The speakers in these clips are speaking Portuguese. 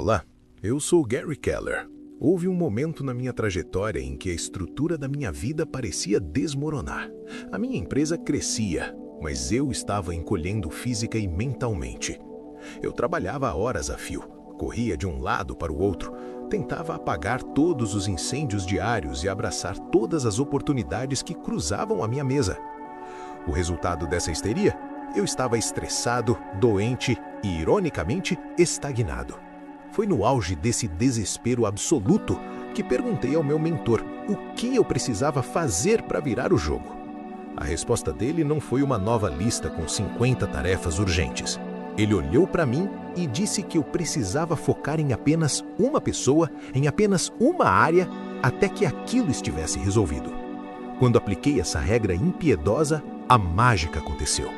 Olá, eu sou Gary Keller. Houve um momento na minha trajetória em que a estrutura da minha vida parecia desmoronar. A minha empresa crescia, mas eu estava encolhendo física e mentalmente. Eu trabalhava horas a fio, corria de um lado para o outro, tentava apagar todos os incêndios diários e abraçar todas as oportunidades que cruzavam a minha mesa. O resultado dessa histeria? Eu estava estressado, doente e, ironicamente, estagnado. Foi no auge desse desespero absoluto que perguntei ao meu mentor o que eu precisava fazer para virar o jogo. A resposta dele não foi uma nova lista com 50 tarefas urgentes. Ele olhou para mim e disse que eu precisava focar em apenas uma pessoa, em apenas uma área, até que aquilo estivesse resolvido. Quando apliquei essa regra impiedosa, a mágica aconteceu.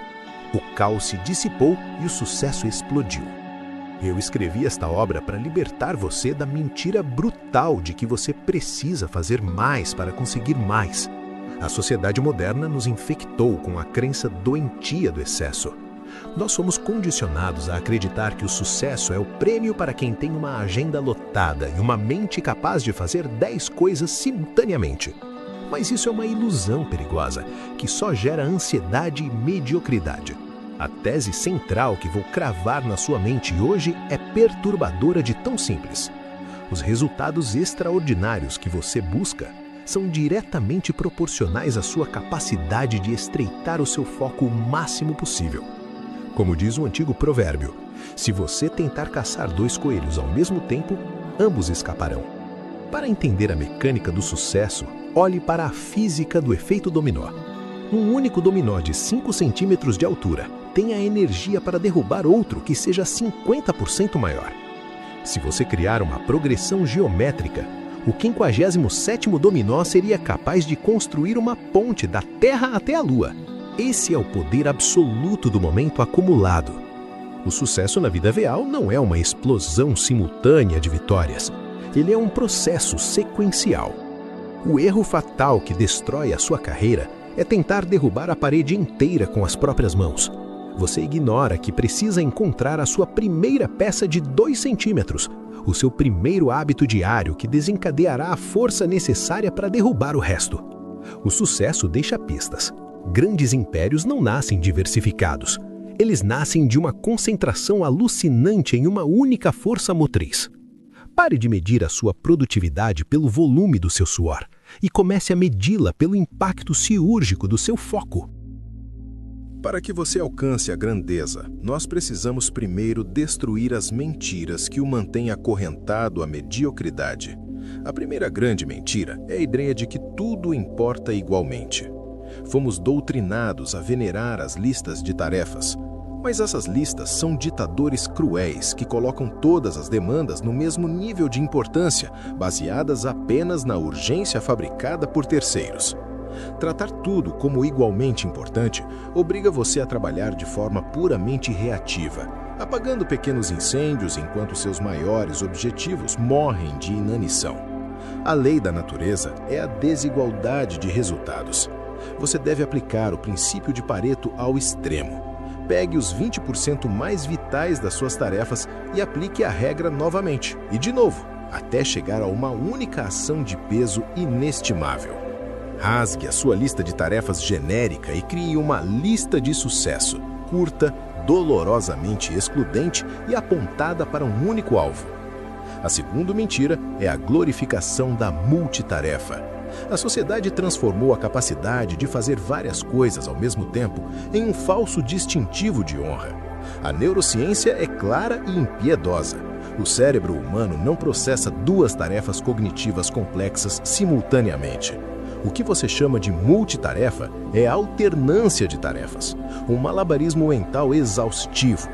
O caos se dissipou e o sucesso explodiu. Eu escrevi esta obra para libertar você da mentira brutal de que você precisa fazer mais para conseguir mais. A sociedade moderna nos infectou com a crença doentia do excesso. Nós somos condicionados a acreditar que o sucesso é o prêmio para quem tem uma agenda lotada e uma mente capaz de fazer 10 coisas simultaneamente. Mas isso é uma ilusão perigosa, que só gera ansiedade e mediocridade. A tese central que vou cravar na sua mente hoje é perturbadora de tão simples. Os resultados extraordinários que você busca são diretamente proporcionais à sua capacidade de estreitar o seu foco o máximo possível. Como diz o antigo provérbio, se você tentar caçar 2 coelhos ao mesmo tempo, ambos escaparão. Para entender a mecânica do sucesso, olhe para a física do efeito dominó. Um único dominó de 5 centímetros de altura tem a energia para derrubar outro que seja 50% maior. Se você criar uma progressão geométrica, o 57º dominó seria capaz de construir uma ponte da Terra até a Lua. Esse é o poder absoluto do momento acumulado. O sucesso na vida real não é uma explosão simultânea de vitórias. Ele é um processo sequencial. O erro fatal que destrói a sua carreira é tentar derrubar a parede inteira com as próprias mãos. Você ignora que precisa encontrar a sua primeira peça de 2 centímetros, o seu primeiro hábito diário que desencadeará a força necessária para derrubar o resto. O sucesso deixa pistas. Grandes impérios não nascem diversificados. Eles nascem de uma concentração alucinante em uma única força motriz. Pare de medir a sua produtividade pelo volume do seu suor e comece a medi-la pelo impacto cirúrgico do seu foco. Para que você alcance a grandeza, nós precisamos primeiro destruir as mentiras que o mantêm acorrentado à mediocridade. A primeira grande mentira é a ideia de que tudo importa igualmente. Fomos doutrinados a venerar as listas de tarefas, mas essas listas são ditadores cruéis que colocam todas as demandas no mesmo nível de importância, baseadas apenas na urgência fabricada por terceiros. Tratar tudo como igualmente importante obriga você a trabalhar de forma puramente reativa, apagando pequenos incêndios enquanto seus maiores objetivos morrem de inanição. A lei da natureza é a desigualdade de resultados. Você deve aplicar o princípio de Pareto ao extremo. Pegue os 20% mais vitais das suas tarefas e aplique a regra novamente, e de novo, até chegar a uma única ação de peso inestimável. Rasgue a sua lista de tarefas genérica e crie uma lista de sucesso, curta, dolorosamente excludente e apontada para um único alvo. A segunda mentira é a glorificação da multitarefa. A sociedade transformou a capacidade de fazer várias coisas ao mesmo tempo em um falso distintivo de honra. A neurociência é clara e impiedosa. O cérebro humano não processa 2 tarefas cognitivas complexas simultaneamente. O que você chama de multitarefa é a alternância de tarefas, um malabarismo mental exaustivo.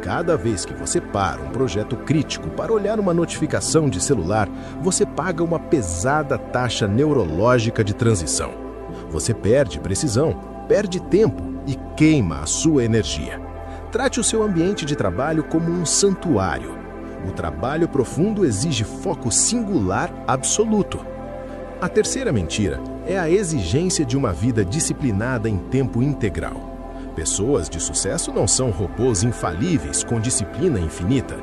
Cada vez que você para um projeto crítico para olhar uma notificação de celular, você paga uma pesada taxa neurológica de transição. Você perde precisão, perde tempo e queima a sua energia. Trate o seu ambiente de trabalho como um santuário. O trabalho profundo exige foco singular absoluto. A terceira mentira é a exigência de uma vida disciplinada em tempo integral. Pessoas de sucesso não são robôs infalíveis com disciplina infinita.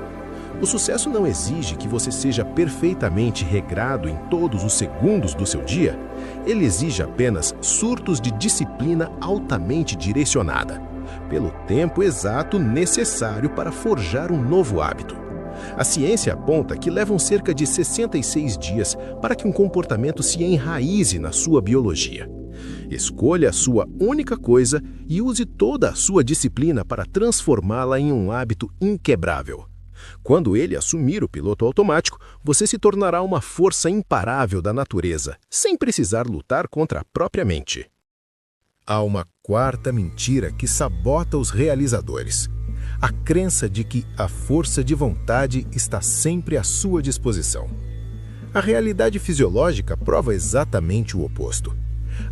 O sucesso não exige que você seja perfeitamente regrado em todos os segundos do seu dia. Ele exige apenas surtos de disciplina altamente direcionada, pelo tempo exato necessário para forjar um novo hábito. A ciência aponta que levam cerca de 66 dias para que um comportamento se enraize na sua biologia. Escolha a sua única coisa e use toda a sua disciplina para transformá-la em um hábito inquebrável. Quando ele assumir o piloto automático, você se tornará uma força imparável da natureza, sem precisar lutar contra a própria mente. Há uma quarta mentira que sabota os realizadores: a crença de que a força de vontade está sempre à sua disposição. A realidade fisiológica prova exatamente o oposto.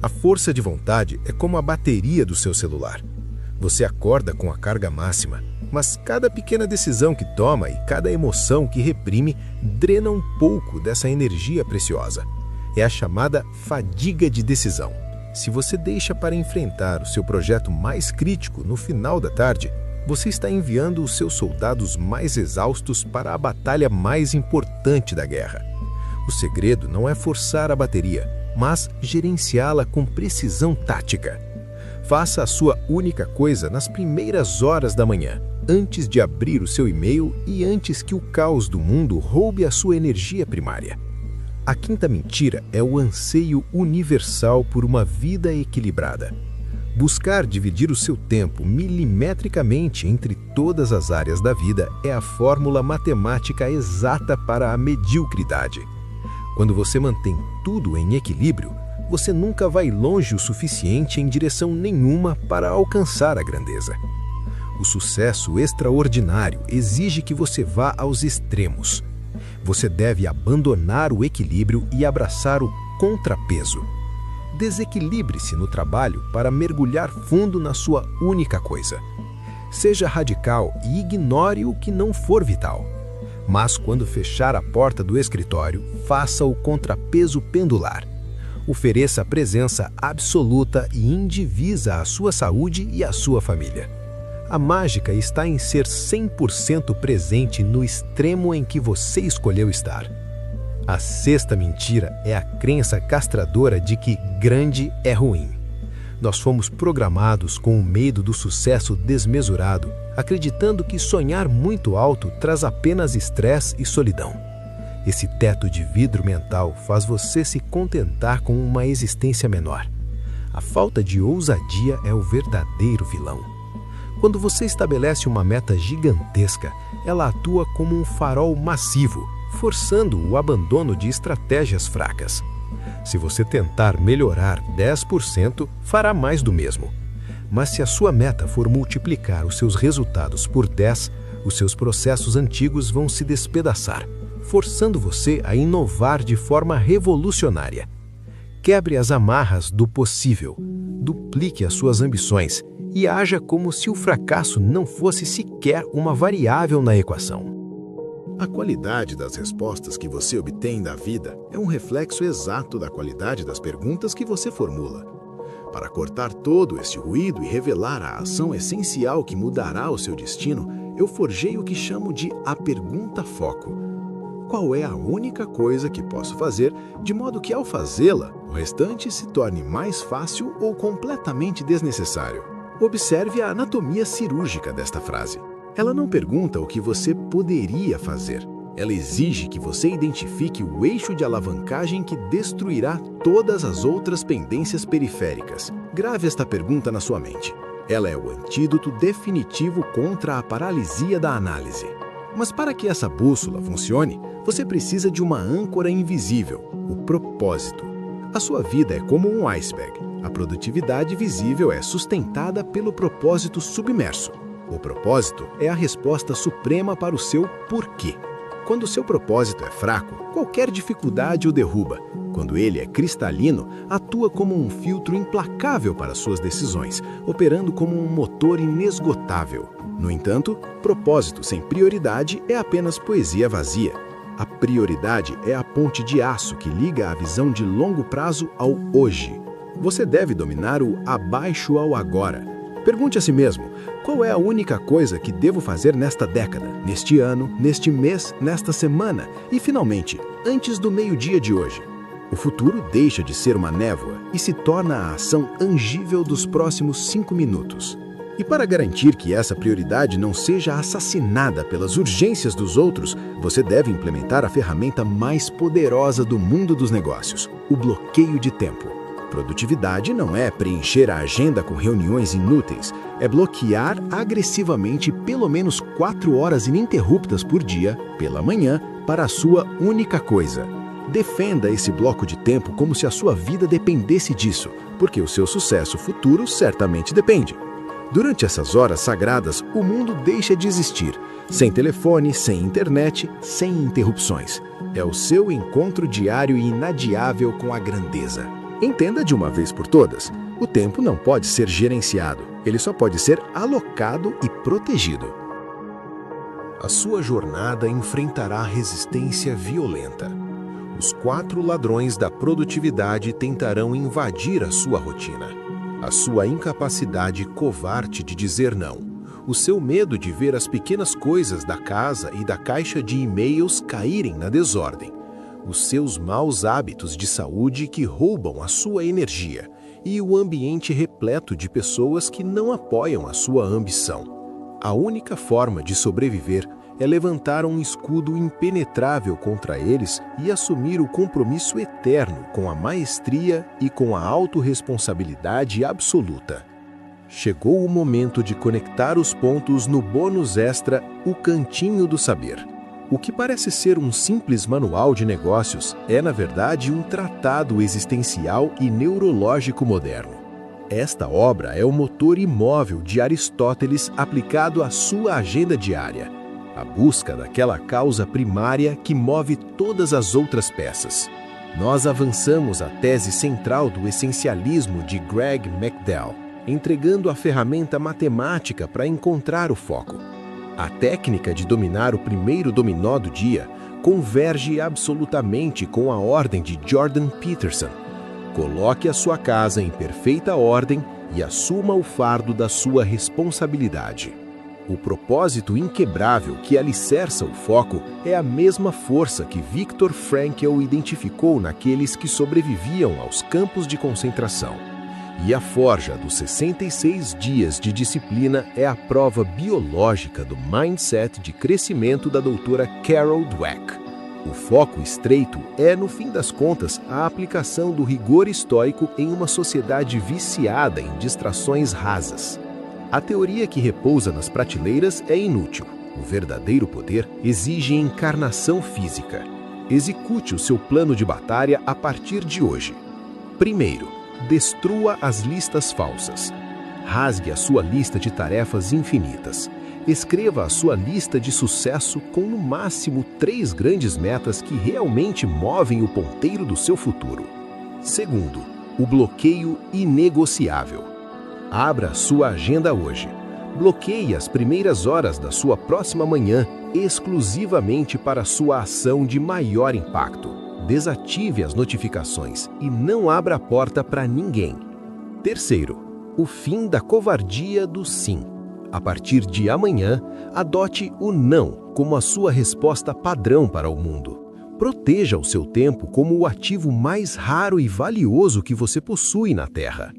A força de vontade é como a bateria do seu celular. Você acorda com a carga máxima, mas cada pequena decisão que toma e cada emoção que reprime drena um pouco dessa energia preciosa. É a chamada fadiga de decisão. Se você deixa para enfrentar o seu projeto mais crítico no final da tarde, você está enviando os seus soldados mais exaustos para a batalha mais importante da guerra. O segredo não é forçar a bateria, mas gerenciá-la com precisão tática. Faça a sua única coisa nas primeiras horas da manhã, antes de abrir o seu e-mail e antes que o caos do mundo roube a sua energia primária. A quinta mentira é o anseio universal por uma vida equilibrada. Buscar dividir o seu tempo milimetricamente entre todas as áreas da vida é a fórmula matemática exata para a mediocridade. Quando você mantém tudo em equilíbrio, você nunca vai longe o suficiente em direção nenhuma para alcançar a grandeza. O sucesso extraordinário exige que você vá aos extremos. Você deve abandonar o equilíbrio e abraçar o contrapeso. Desequilibre-se no trabalho para mergulhar fundo na sua única coisa. Seja radical e ignore o que não for vital. Mas quando fechar a porta do escritório, faça o contrapeso pendular. Ofereça a presença absoluta e indivisa à sua saúde e à sua família. A mágica está em ser 100% presente no extremo em que você escolheu estar. A sexta mentira é a crença castradora de que grande é ruim. Nós fomos programados com o medo do sucesso desmesurado, acreditando que sonhar muito alto traz apenas estresse e solidão. Esse teto de vidro mental faz você se contentar com uma existência menor. A falta de ousadia é o verdadeiro vilão. Quando você estabelece uma meta gigantesca, ela atua como um farol massivo, forçando o abandono de estratégias fracas. Se você tentar melhorar 10%, fará mais do mesmo. Mas se a sua meta for multiplicar os seus resultados por 10, os seus processos antigos vão se despedaçar, forçando você a inovar de forma revolucionária. Quebre as amarras do possível, duplique as suas ambições e haja como se o fracasso não fosse sequer uma variável na equação. A qualidade das respostas que você obtém da vida é um reflexo exato da qualidade das perguntas que você formula. Para cortar todo este ruído e revelar a ação essencial que mudará o seu destino, eu forjei o que chamo de a pergunta foco. Qual é a única coisa que posso fazer de modo que, ao fazê-la, o restante se torne mais fácil ou completamente desnecessário? Observe a anatomia cirúrgica desta frase. Ela não pergunta o que você poderia fazer. Ela exige que você identifique o eixo de alavancagem que destruirá todas as outras pendências periféricas. Grave esta pergunta na sua mente. Ela é o antídoto definitivo contra a paralisia da análise. Mas para que essa bússola funcione, você precisa de uma âncora invisível, o propósito. A sua vida é como um iceberg. A produtividade visível é sustentada pelo propósito submerso. O propósito é a resposta suprema para o seu porquê. Quando o seu propósito é fraco, qualquer dificuldade o derruba. Quando ele é cristalino, atua como um filtro implacável para suas decisões, operando como um motor inesgotável. No entanto, propósito sem prioridade é apenas poesia vazia. A prioridade é a ponte de aço que liga a visão de longo prazo ao hoje. Você deve dominar o abaixo ao agora. Pergunte a si mesmo, qual é a única coisa que devo fazer nesta década, neste ano, neste mês, nesta semana e, finalmente, antes do meio-dia de hoje? O futuro deixa de ser uma névoa e se torna a ação tangível dos próximos 5 minutos. E para garantir que essa prioridade não seja assassinada pelas urgências dos outros, você deve implementar a ferramenta mais poderosa do mundo dos negócios, o bloqueio de tempo. Produtividade não é preencher a agenda com reuniões inúteis, é bloquear agressivamente pelo menos 4 horas ininterruptas por dia, pela manhã, para a sua única coisa. Defenda esse bloco de tempo como se a sua vida dependesse disso, porque o seu sucesso futuro certamente depende. Durante essas horas sagradas, o mundo deixa de existir, sem telefone, sem internet, sem interrupções. É o seu encontro diário e inadiável com a grandeza. Entenda de uma vez por todas, o tempo não pode ser gerenciado, ele só pode ser alocado e protegido. A sua jornada enfrentará resistência violenta. Os 4 ladrões da produtividade tentarão invadir a sua rotina. A sua incapacidade covarde de dizer não, o seu medo de ver as pequenas coisas da casa e da caixa de e-mails caírem na desordem, os seus maus hábitos de saúde que roubam a sua energia e o ambiente repleto de pessoas que não apoiam a sua ambição. A única forma de sobreviver é levantar um escudo impenetrável contra eles e assumir o compromisso eterno com a maestria e com a autorresponsabilidade absoluta. Chegou o momento de conectar os pontos no bônus extra O Cantinho do Saber. O que parece ser um simples manual de negócios é, na verdade, um tratado existencial e neurológico moderno. Esta obra é o motor imóvel de Aristóteles aplicado à sua agenda diária. A busca daquela causa primária que move todas as outras peças. Nós avançamos a tese central do essencialismo de Greg McDowell, entregando a ferramenta matemática para encontrar o foco. A técnica de dominar o primeiro dominó do dia converge absolutamente com a ordem de Jordan Peterson. Coloque a sua casa em perfeita ordem e assuma o fardo da sua responsabilidade. O propósito inquebrável que alicerça o foco é a mesma força que Viktor Frankl identificou naqueles que sobreviviam aos campos de concentração. E a forja dos 66 dias de disciplina é a prova biológica do mindset de crescimento da doutora Carol Dweck. O foco estreito é, no fim das contas, a aplicação do rigor estoico em uma sociedade viciada em distrações rasas. A teoria que repousa nas prateleiras é inútil. O verdadeiro poder exige encarnação física. Execute o seu plano de batalha a partir de hoje. Primeiro, destrua as listas falsas. Rasgue a sua lista de tarefas infinitas. Escreva a sua lista de sucesso com no máximo 3 grandes metas que realmente movem o ponteiro do seu futuro. Segundo, o bloqueio inegociável. Abra sua agenda hoje. Bloqueie as primeiras horas da sua próxima manhã exclusivamente para sua ação de maior impacto. Desative as notificações e não abra a porta para ninguém. Terceiro, o fim da covardia do sim. A partir de amanhã, adote o não como a sua resposta padrão para o mundo. Proteja o seu tempo como o ativo mais raro e valioso que você possui na Terra.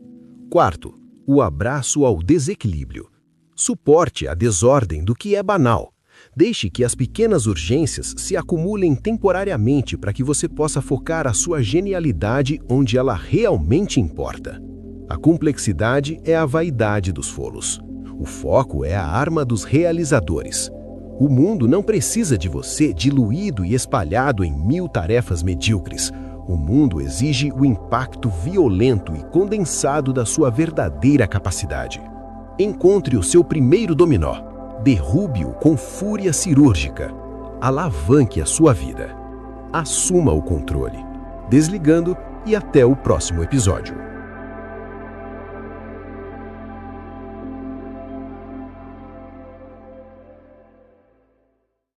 Quarto, o abraço ao desequilíbrio. Suporte a desordem do que é banal. Deixe que as pequenas urgências se acumulem temporariamente para que você possa focar a sua genialidade onde ela realmente importa. A complexidade é a vaidade dos folos. O foco é a arma dos realizadores. O mundo não precisa de você diluído e espalhado em 1000 tarefas medíocres. O mundo exige o impacto violento e condensado da sua verdadeira capacidade. Encontre o seu primeiro dominó. Derrube-o com fúria cirúrgica. Alavanque a sua vida. Assuma o controle. Desligando e até o próximo episódio.